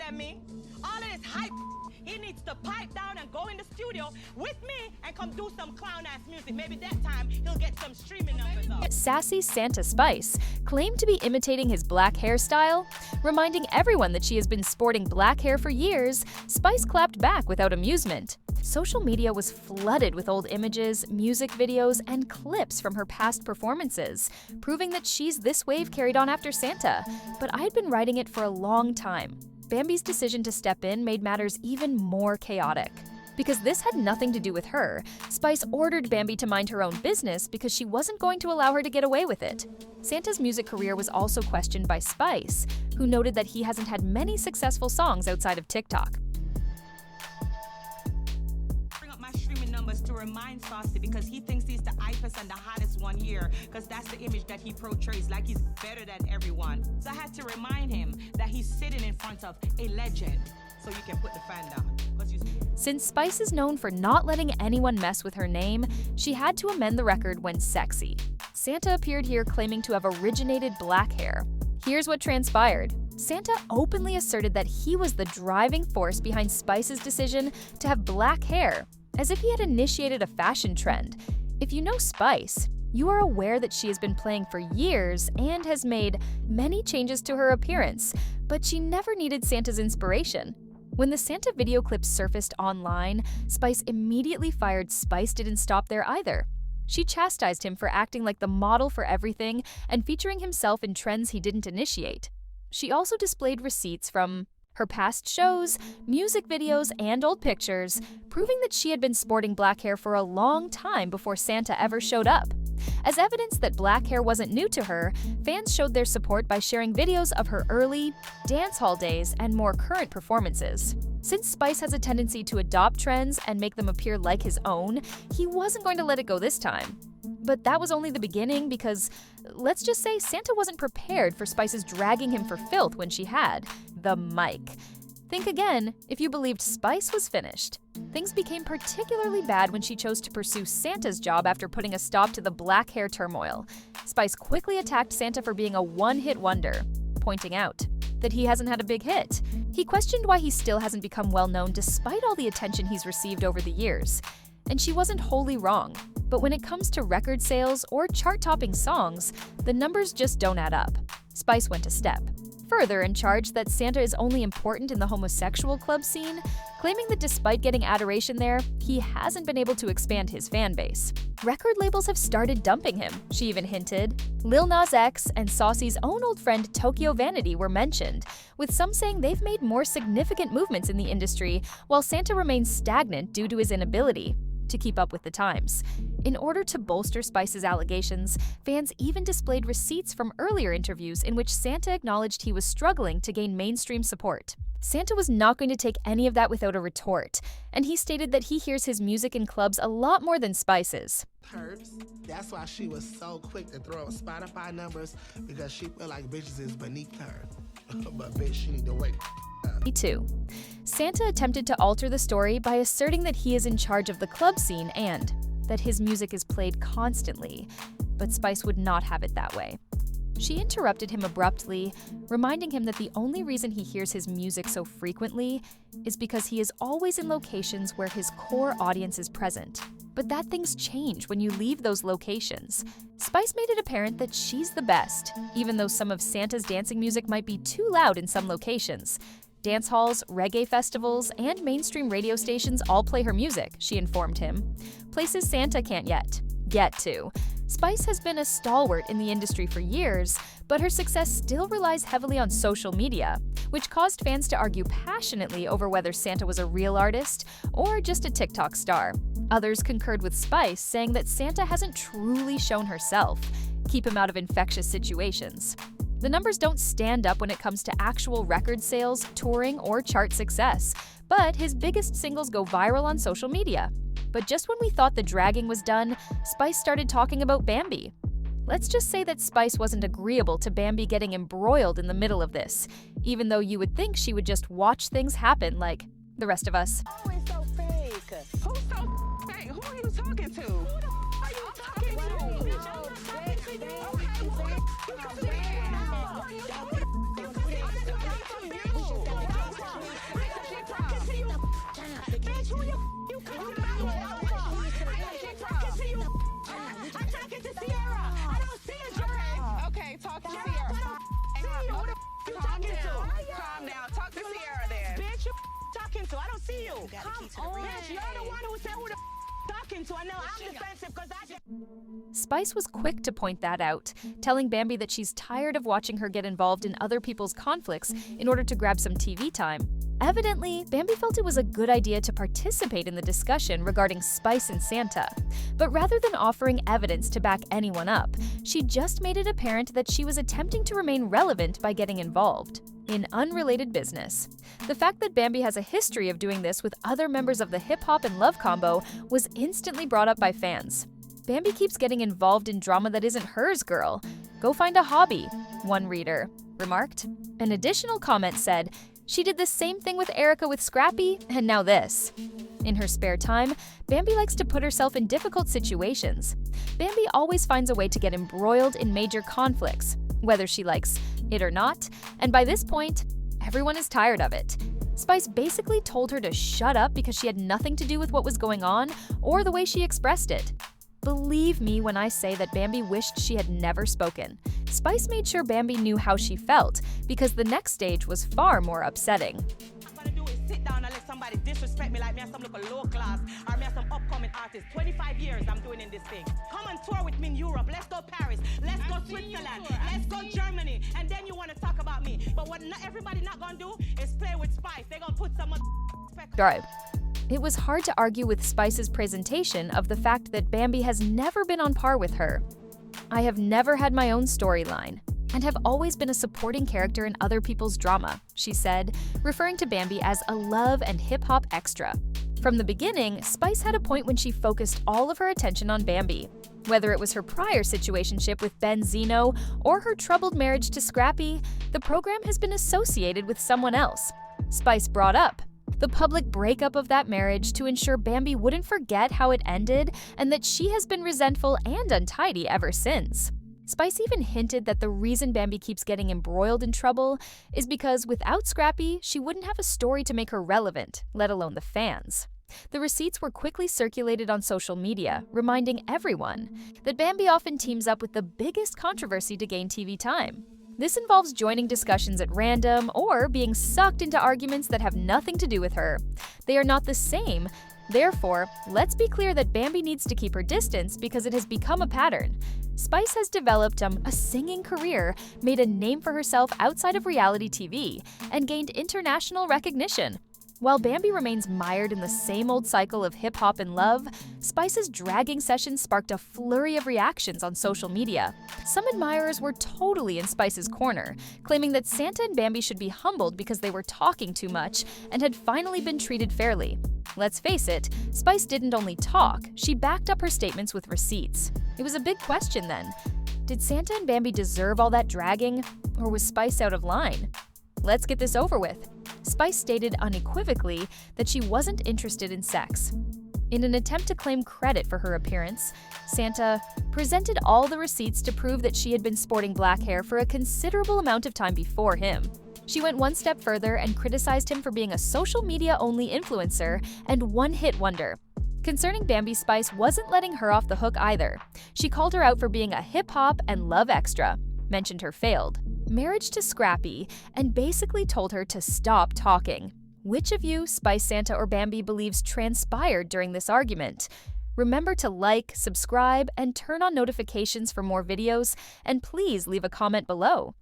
understand me? All of this hype, he needs to pipe down and go in the studio with me and come do some clown-ass music. Maybe that time he'll get some streaming numbers up. Sassy Santa Spice claimed to be imitating his black hairstyle. Reminding everyone that she has been sporting black hair for years, Spice clapped back without amusement. Social media was flooded with old images, music videos, and clips from her past performances, proving that she's this wave carried on after Santa. But I'd been riding it for a long time. Bambi's decision to step in made matters even more chaotic. Because this had nothing to do with her, Spice ordered Bambi to mind her own business because she wasn't going to allow her to get away with it. Santa's music career was also questioned by Spice, who noted that he hasn't had many successful songs outside of TikTok. To remind Saucy because he thinks he's the hypest and the hottest one here because that's the image that he portrays, like he's better than everyone. So I had to remind him that he's sitting in front of a legend, so you can put the fan down. Since Spice is known for not letting anyone mess with her name, she had to amend the record when sexy. Santa appeared here claiming to have originated black hair. Here's what transpired. Santa openly asserted that he was the driving force behind Spice's decision to have black hair, as if he had initiated a fashion trend. If you know Spice, you are aware that she has been playing for years and has made many changes to her appearance, but she never needed Santa's inspiration. When the Santa video clip surfaced online, Spice immediately fired Spice didn't stop there either. She chastised him for acting like the model for everything and featuring himself in trends he didn't initiate. She also displayed receipts from her past shows, music videos, and old pictures, proving that she had been sporting black hair for a long time before Santa ever showed up. As evidence that black hair wasn't new to her, fans showed their support by sharing videos of her early dance hall days and more current performances. Since Spice has a tendency to adopt trends and make them appear like his own, he wasn't going to let it go this time. But that was only the beginning because, let's just say, Santa wasn't prepared for Spice's dragging him for filth when she had the mic. Think again if you believed Spice was finished. Things became particularly bad when she chose to pursue Santa's job after putting a stop to the black hair turmoil. Spice quickly attacked Santa for being a one-hit wonder, pointing out that he hasn't had a big hit. He questioned why he still hasn't become well-known despite all the attention he's received over the years. And she wasn't wholly wrong. But when it comes to record sales or chart-topping songs, the numbers just don't add up. Spice went a step further and charged that Santa is only important in the homosexual club scene, claiming that despite getting adoration there, he hasn't been able to expand his fan base. Record labels have started dumping him, she even hinted. Lil Nas X and Saucy's own old friend Tokyo Vanity were mentioned, with some saying they've made more significant movements in the industry, while Santa remains stagnant due to his inability to keep up with the times. In order to bolster Spice's allegations, fans even displayed receipts from earlier interviews in which Santa acknowledged he was struggling to gain mainstream support. Santa was not going to take any of that without a retort, and he stated that he hears his music in clubs a lot more than Spice's. That's why she was so quick to throw up Spotify numbers, because she felt like bitches is beneath her. But bitch, she need to wait. Me too. Santa attempted to alter the story by asserting that he is in charge of the club scene and that his music is played constantly, but Spice would not have it that way. She interrupted him abruptly, reminding him that the only reason he hears his music so frequently is because he is always in locations where his core audience is present. But that things change when you leave those locations. Spice made it apparent that she's the best, even though some of Santa's dancing music might be too loud in some locations. Dance halls, reggae festivals, and mainstream radio stations all play her music, she informed him. Places Santa can't yet get to. Spice has been a stalwart in the industry for years, but her success still relies heavily on social media, which caused fans to argue passionately over whether Santa was a real artist or just a TikTok star. Others concurred with Spice, saying that Santa hasn't truly shown herself. Keep him out of infectious situations. The numbers don't stand up when it comes to actual record sales, touring, or chart success, but his biggest singles go viral on social media. But just when we thought the dragging was done, Spice started talking about Bambi. Let's just say that Spice wasn't agreeable to Bambi getting embroiled in the middle of this, even though you would think she would just watch things happen like the rest of us. Always so fake. Who's so fake? Who are you talking to? Who the are you talking to? to? I don't see you. Come on. Bitch, you're the one who said who the talking to. I know I'm defensive because I just... Spice was quick to point that out, telling Bambi that she's tired of watching her get involved in other people's conflicts in order to grab some TV time. Evidently, Bambi felt it was a good idea to participate in the discussion regarding Spice and Santa. But rather than offering evidence to back anyone up, she just made it apparent that she was attempting to remain relevant by getting involved in unrelated business. The fact that Bambi has a history of doing this with other members of the hip-hop and love combo was instantly brought up by fans. Bambi keeps getting involved in drama that isn't hers, girl. Go find a hobby, one reader remarked. An additional comment said, she did the same thing with Erica with Scrappy, and now this. In her spare time, Bambi likes to put herself in difficult situations. Bambi always finds a way to get embroiled in major conflicts, whether she likes it or not, and by this point, everyone is tired of it. Spice basically told her to shut up because she had nothing to do with what was going on or the way she expressed it. Believe me when I say that Bambi wished she had never spoken. Spice made sure Bambi knew how she felt because the next stage was far more upsetting. What I'm gonna do is sit down and let somebody disrespect me like me and some local low class or me and some upcoming artist. 25 years I'm doing in this thing. Come and tour with me in Europe. Let's go Paris. Let's go Switzerland. Let's go Germany. And then you want to talk about me. But what not everybody not gonna do is play with Spice. They're gonna put some Drive. It was hard to argue with Spice's presentation of the fact that Bambi has never been on par with her. I have never had my own storyline and have always been a supporting character in other people's drama, she said, referring to Bambi as a love and hip-hop extra. From the beginning, Spice had a point when she focused all of her attention on Bambi. Whether it was her prior situationship with Ben Zeno or her troubled marriage to Scrappy, the program has been associated with someone else. Spice brought up the public breakup of that marriage to ensure Bambi wouldn't forget how it ended and that she has been resentful and untidy ever since. Spice even hinted that the reason Bambi keeps getting embroiled in trouble is because without Scrappy, she wouldn't have a story to make her relevant, let alone the fans. The receipts were quickly circulated on social media, reminding everyone that Bambi often teams up with the biggest controversy to gain TV time. This involves joining discussions at random or being sucked into arguments that have nothing to do with her. They are not the same. Therefore, let's be clear that Bambi needs to keep her distance because it has become a pattern. Spice has developed a singing career, made a name for herself outside of reality TV, and gained international recognition. While Bambi remains mired in the same old cycle of hip-hop and love, Spice's dragging session sparked a flurry of reactions on social media. Some admirers were totally in Spice's corner, claiming that Santa and Bambi should be humbled because they were talking too much and had finally been treated fairly. Let's face it, Spice didn't only talk, she backed up her statements with receipts. It was a big question then. Did Santa and Bambi deserve all that dragging, or was Spice out of line? Let's get this over with. Spice stated unequivocally that she wasn't interested in sex. In an attempt to claim credit for her appearance, Santa presented all the receipts to prove that she had been sporting black hair for a considerable amount of time before him. She went one step further and criticized him for being a social media-only influencer and one-hit wonder. Concerning Bambi, Spice wasn't letting her off the hook either. She called her out for being a hip-hop and love extra, mentioned her failed marriage to Scrappy, and basically told her to stop talking. Which of you, Spice, Santa, or Bambi, believes transpired during this argument? Remember to like, subscribe, and turn on notifications for more videos, and please leave a comment below.